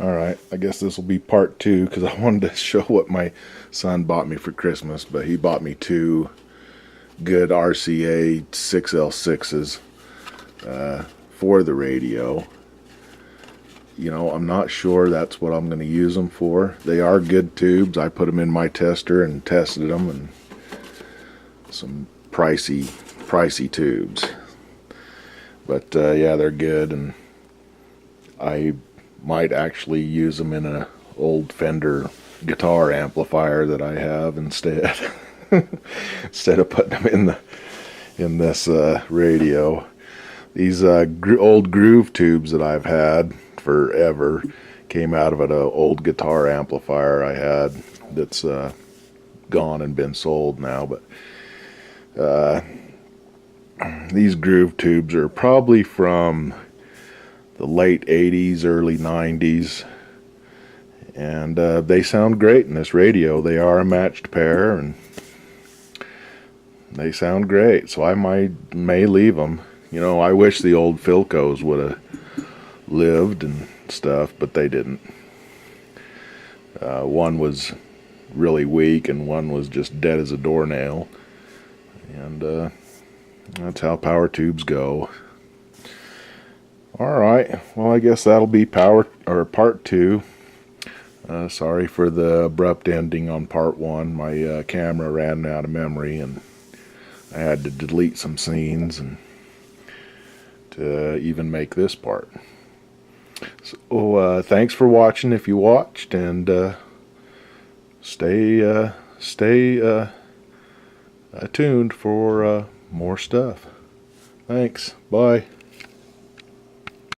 Alright, I guess this will be part 2 because I wanted to show what my son bought me for Christmas, but he bought me 2 good RCA 6L6s for the radio. You know, I'm not sure that's what I'm going to use them for. They are good tubes. I put them in my tester and tested them, and some pricey tubes. But yeah, they're good, and I might actually use them in an old Fender guitar amplifier that I have instead. Instead of putting them in this radio. These old groove tubes that I've had forever came out of an old guitar amplifier I had that's gone and been sold now. But these groove tubes are probably from the late 80s, early 90s, and they sound great in this radio. They are a matched pair, and they sound great, so I may leave them. You know, I wish the old Philcos would have lived and stuff, but they didn't. One was really weak, and one was just dead as a doornail, and that's how power tubes go. Alright, well, I guess that'll be part 2. Sorry for the abrupt ending on part 1. My camera ran out of memory, and I had to delete some scenes and to even make this part. So thanks for watching if you watched, and stay tuned for more stuff. Thanks. Bye.